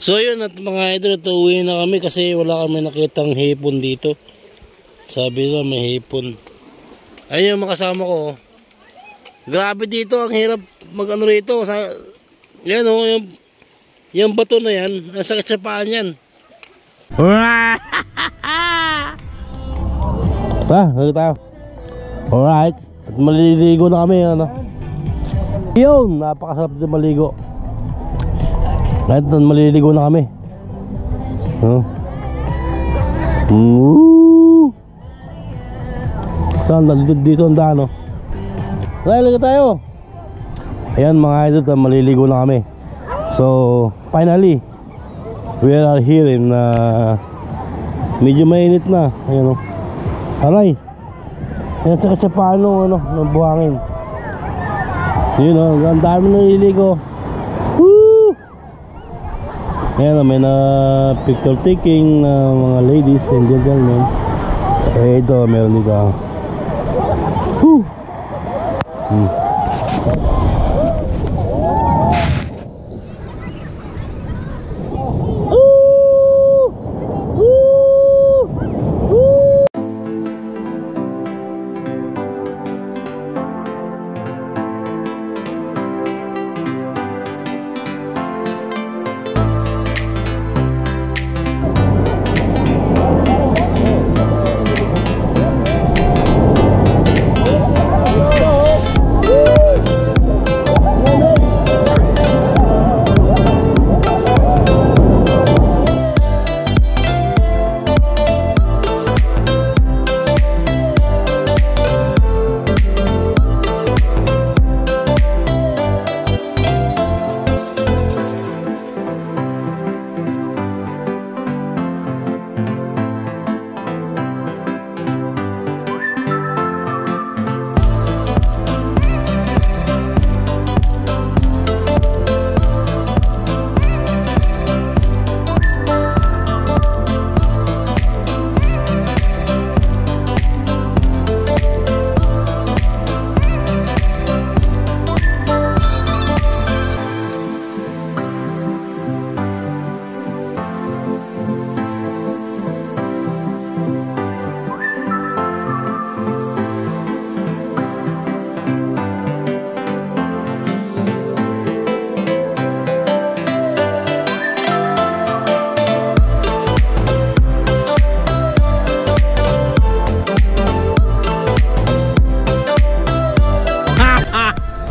So yun at mga idol, at uwi na kami kasi wala kami nakitang hipon dito. Sabi nila may hipon. Ayun yung mga kasama ko. Grabe dito, ang hirap mag-ano rito. Yan o, yung bato na yan, ang sakit sa paan yan. Dito tayo. Alright, at maliligo na kami. Ano? Yun, napakasarap dito maligo. Kahit maliligo na kami. Saan? Dito ang daan, no? Dahil tayo. Ayan mga idol, maliligo na kami. So, finally, we are here in medyo mainit na. Ayan, no? Aray. Ayan, sa paano, ano, ng buhangin. Yun, no? Ang dami naliligo. Ayan, may na picture taking mga ladies and gentlemen. Eh, ito, meron dito.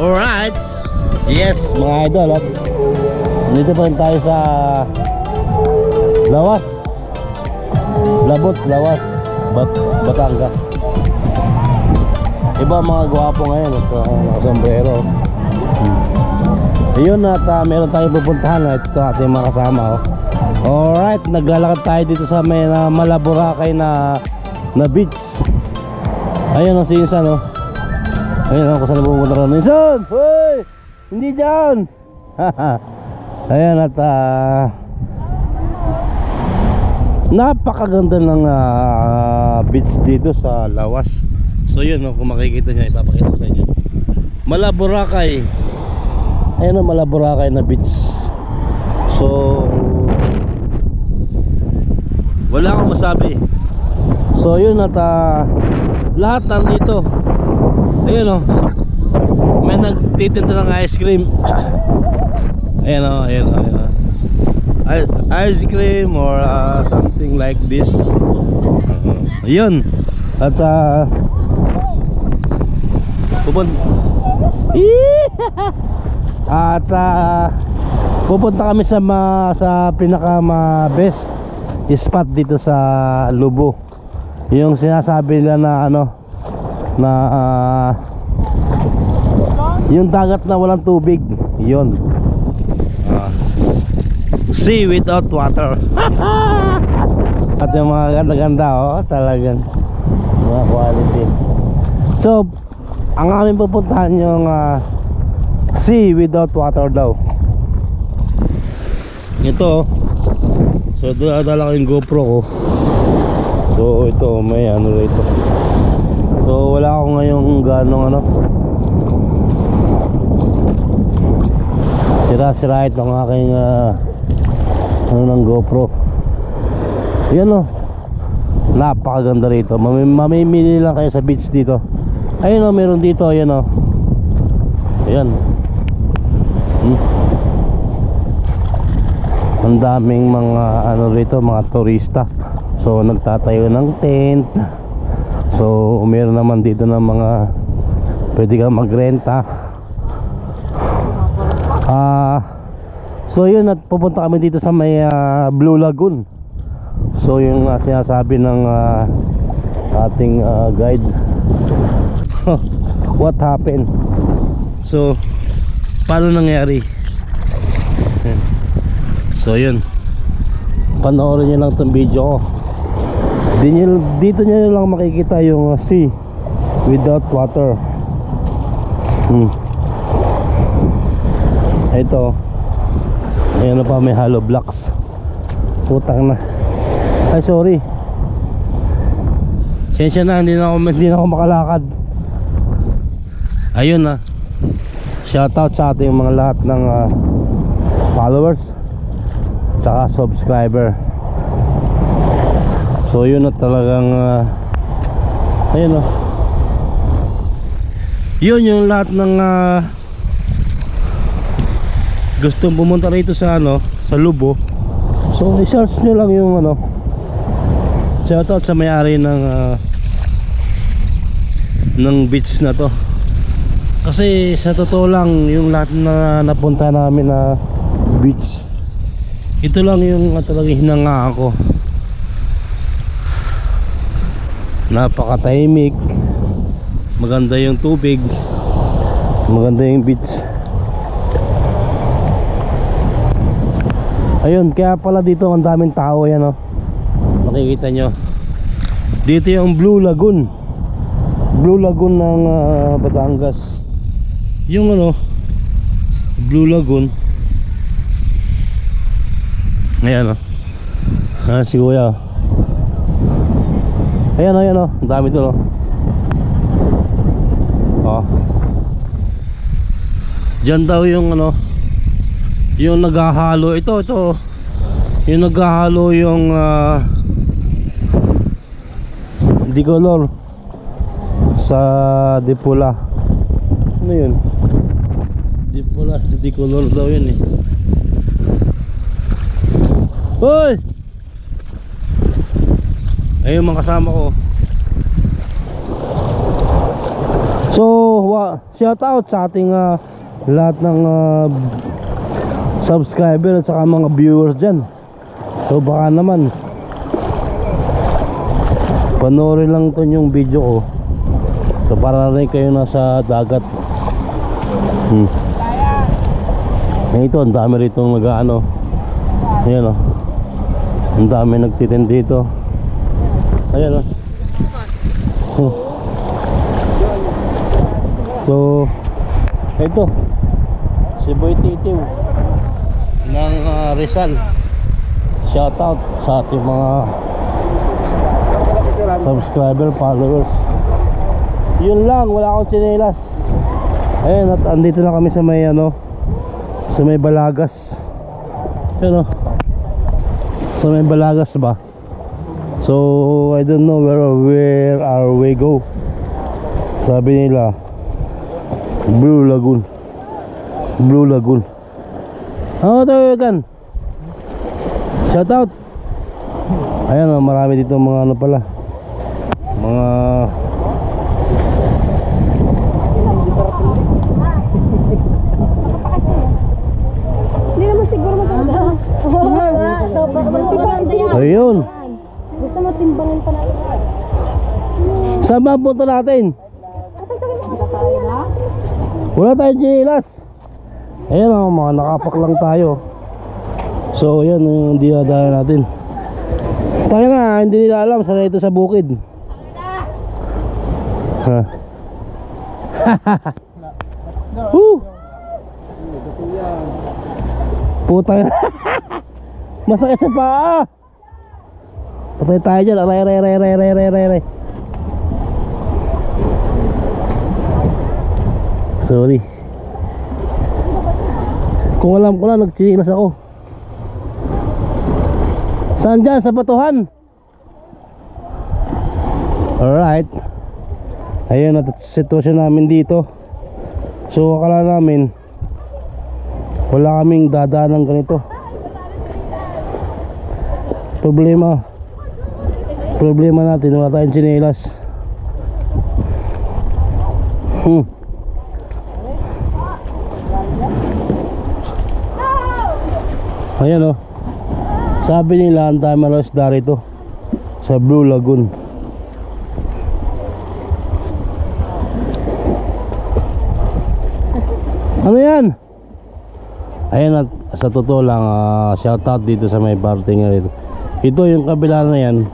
Alright. Yes, mga idol, dito pa rin tayo sa Lawas, Labot, Lawas, Batangas. Iba mga gwapo ngayon at nakasombrero. Ayun, at meron tayong pupuntahan. Ito ating mga kasama. Alright, naglalakad tayo dito sa may Malaboracay na beach. Ayun ang sinsa, no? Ayun ako saan pupunta ron. Minsan! Hoy! Hindi dyan! Ayan at napakaganda ng beach dito sa Lawas. So yun, no, kung makikita nyo, ipapakita ko sa inyo. Malaboracay. Ayan ang Malaboracay na beach. So wala akong masabi. So yun at lahat nandito. Ayun, oh. May nagtitinda ng ice cream. Ayan, oh, ayan, ayan, oh. Ice cream or something like this. Ayun. At pupunta kami sa pinaka best spot dito sa Lubo. Yung sinasabi nila na ano, na yung dagat na walang tubig. Yun, sea without water. At yung mga ganda-ganda, oh, talagang mga quality. So ang aming pupuntahan yung sea without water daw. Ito, so dala ko yung GoPro ko. So ito, may ano rito. So wala ako ngayong ganong ano, sira-sira itong aking ano ng GoPro. Yan o, napakaganda rito. Mamimili lang kayo sa beach dito. Ayun o, meron dito. Ayan o, ayan. Ang daming mga ano rito, mga turista. So nagtatayo ng tent. So meron naman dito ng mga pwede kang magrenta. So yun, at pupunta kami dito sa may Blue Lagoon. So yung sinasabi ng ating guide. What happened? So paano nangyari? So yun, panoorin nyo lang itong video ko. Dito nyo lang makikita yung sea without water. Ito, ayan na pa, may hollow blocks. Putang na. Ay sorry, sensya na, hindi na ako makalakad. Ayun na, shoutout sa ating mga lahat ng followers tsaka subscriber. So yun na talagang ayun o, yun yung lahat ng gustong pumunta rito sa sa Lubo. So i-search nyo lang yung shoutout sa may-ari ng beach na to. Kasi sa totoo lang, yung lahat na napunta namin na beach, ito lang yung talagang hinanga ako. Napakatahimik, maganda yung tubig, maganda yung beach. Ayun, kaya pala dito ang daming tao. Yan o, makikita nyo dito yung Blue Lagoon. Blue Lagoon ng Batangas. Yung Blue Lagoon. Ayan o, si kuya. Ayan o, ayan o, ang dami doon o. Diyan daw yung yung naghahalo. Ito yung naghahalo yung Dicolor sa Dipula. Ano yun? Dipula sa Dicolor daw yun eh. Hoy! Ayun mga kasama ko. So shout out sa ating lahat ng subscriber at saka mga viewers dyan. So baka naman panoorin lang to yung video ko. So para rin kayo nasa dagat. Ito, ang dami rito mag-ano. Ayan o, ang dami nagtitin dito. Ayan o. So ito, si Boy Titiw ng Rizal. Shoutout sa ating mga subscriber, followers. Yun lang, wala akong tsinelas. Ayun, at andito na kami sa may sa may Balagas. Ayun o, sa may Balagas ba. So I don't know where our way go. Sabi nila Blue Lagoon. Blue Lagoon. Ano tayo kan? Shout out. Ayan o, marami dito mga pala, mga hindi naman siguro masama. Ayun, gusto mo timbangin pa natin. Saan ba punta natin? Wala tayong chinelas. Ayan o, mga nakapak lang tayo. So yan yung dinadala natin. Tayo nga, hindi nila alam saan ito sa bukid. Putang masakit sa paa. Patay tayo dyan. Aray. Sorry. Kung alam ko na, nagchinas ako. Saan dyan? Sa batuhan? Alright. Ayun at sitwasyon namin dito. So akala namin wala kaming dadaan ng ganito. Problema natin, wala tayong tsinelas. Ayan o. Sabi nila ang dami ng isda rito sa Blue Lagoon. Ano yan? Ayan, at sa totoo lang, shout out dito sa may parting rito. Ito yung kabila na yan.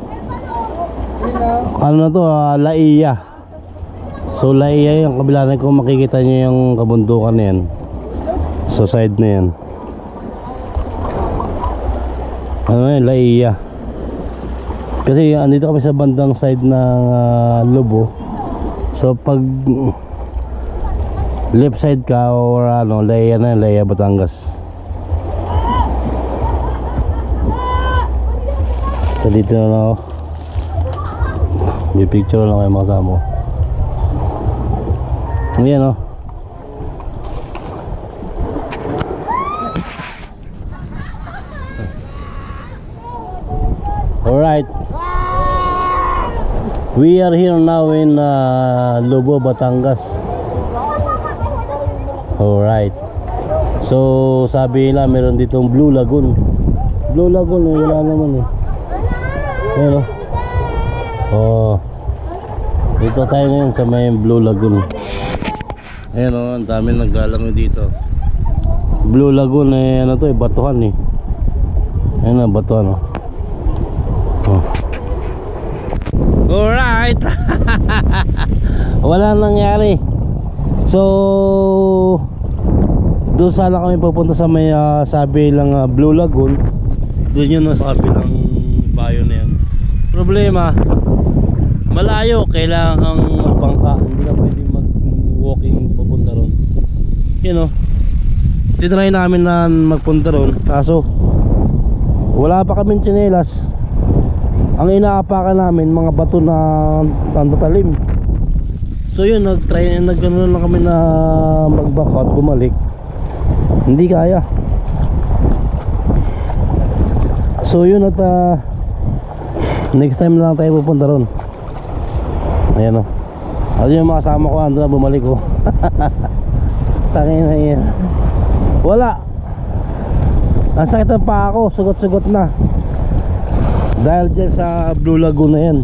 Ano na to? Laia. So Laia yung kabila na, kung makikita nyo yung kabundukan na yan. So side na yan. Ano yan? Laia. Kasi andito kami sa bandang side ng Lobo. So pag left side ka or ano, Laia na, Laia Batangas. So dito na lang ako. May picture lang kayo mga kasama ko. Ayan o. Alright. We are here now in Lobo, Batangas. Alright. So sabi nila meron ditong Blue Lagoon. Blue Lagoon eh, wala naman eh. Ayan o. Oh. Dito tayo ngayon sa may Blue Lagoon. Ayan o, ang dami naggalang dito. Blue Lagoon eh, ano to eh, batuhan eh. Ayan na, batuhan o. Oh. Alright. Wala nangyari. So doon sana kami pupunta sa may sabi lang Blue Lagoon. Doon yun sa kabilang bayo na yan. Problema, malayo, kailangan kang magbangka. Hindi na pwedeng mag-walking papunta ron. You know, tinry namin na magpunta ron, kaso wala pa kaming tsinelas. Ang inaapakan namin mga bato na tatalim. So yun, nagganoon lang kami na mag-back out, bumalik. Hindi kaya. So yun, at next time na lang tayo pupunta ron. Ayan o. Ano yung mga kasama ko, ando na, bumalik ko. Tangin na yan. Wala. Ang sakit ng paa ko, sugot-sugot na. Dahil dyan sa Blue Lagoon na yan.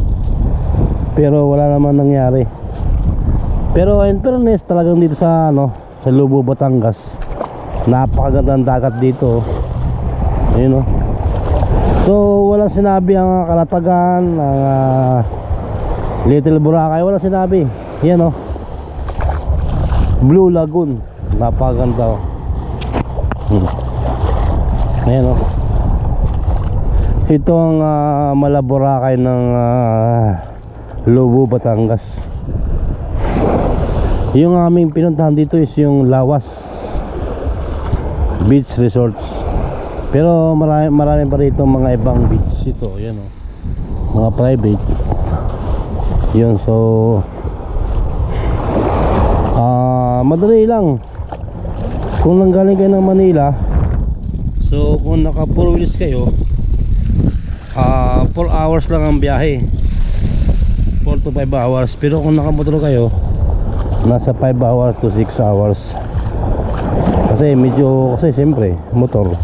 Pero wala naman nangyari. Pero in fairness, talagang dito sa ano, sa Lobo, Batangas, napakagandang dagat dito. Ayun o. So walang sinabi ang Kalatagan, ang Little Boracay, walang sinabi. Yan o, Blue Lagoon, napakaganda o. Ayan o. Ito ang Malaboracay ng Lobo, Batangas. Yung aming pinuntahan dito is yung Lawas Beach Resorts. Pero marami pa rito mga ibang beach ito. Yan o, mga private. Yun, so madali lang kung nanggaling kayo ng Manila. So kung naka 4 wheels kayo, 4 hours lang ang biyahe, 4 to 5 hours. Pero kung nakamotor kayo, nasa 5 hours to 6 hours. Kasi medyo, kasi siyempre motor,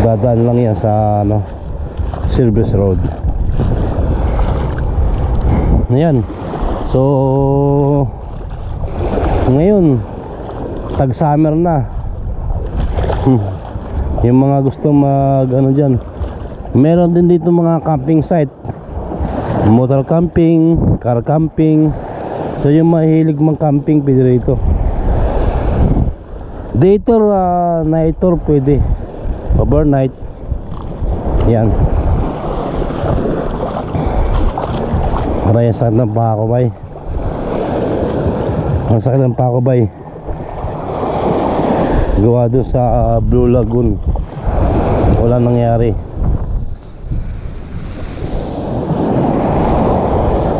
dadaan lang yan sa ano, service road. Ayan. So ngayon tag summer na. Yung mga gusto mag ano dyan, meron din dito mga camping site, motor camping, car camping. So yung mahilig mang camping, pwede rito. Day tour, night tour pwede, overnight. Yan. Maraming sakit ng paa ko, bay. Ang sakit ng paa ko, bay. Gawa doon sa Blue Lagoon, wala nangyari.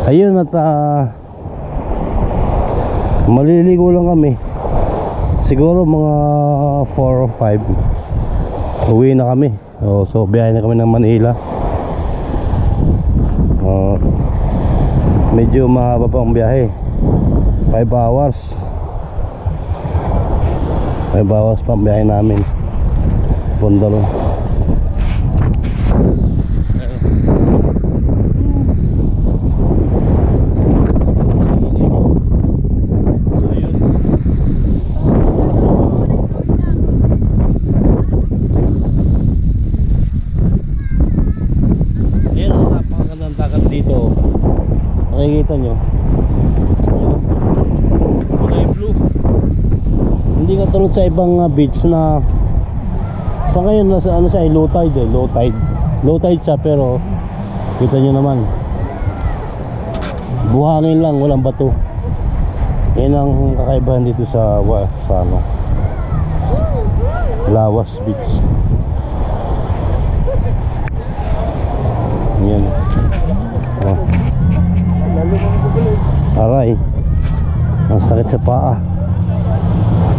Ayun at maliligo lang kami. Siguro mga 4 or 5 uwi na kami. So biyahe na kami ng Manila. Medyo mahaba pa ang biyahe, 5 hours. 5 hours pa ang biyahe namin Pondalo. Dito nakikita nyo kulay blue, hindi katulad sa ibang beach na sa ngayon nasa ano siya, low tide low tide siya, pero kita nyo naman buhangin lang, walang bato. Yan ang kakaibahan dito sa ano, Lawas Beach. Yan. Aray, ang sakit sa paa.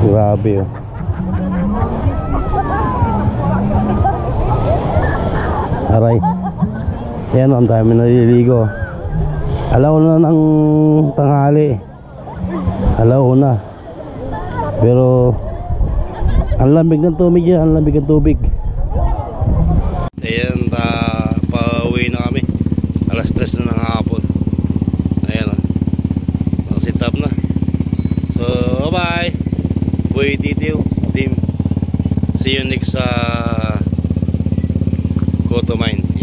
Grabe oh. Aray. Yan, ang dami naliligo. Alauna ng tanghali, alauna. Pero ang lamig ng tubig yan, ang lamig ng tubig. Ayan, pauwi na kami. Alas 3 na ng hapon. Ayan o, sit up na. So bye Boy Detail team. See you next Koto Mine.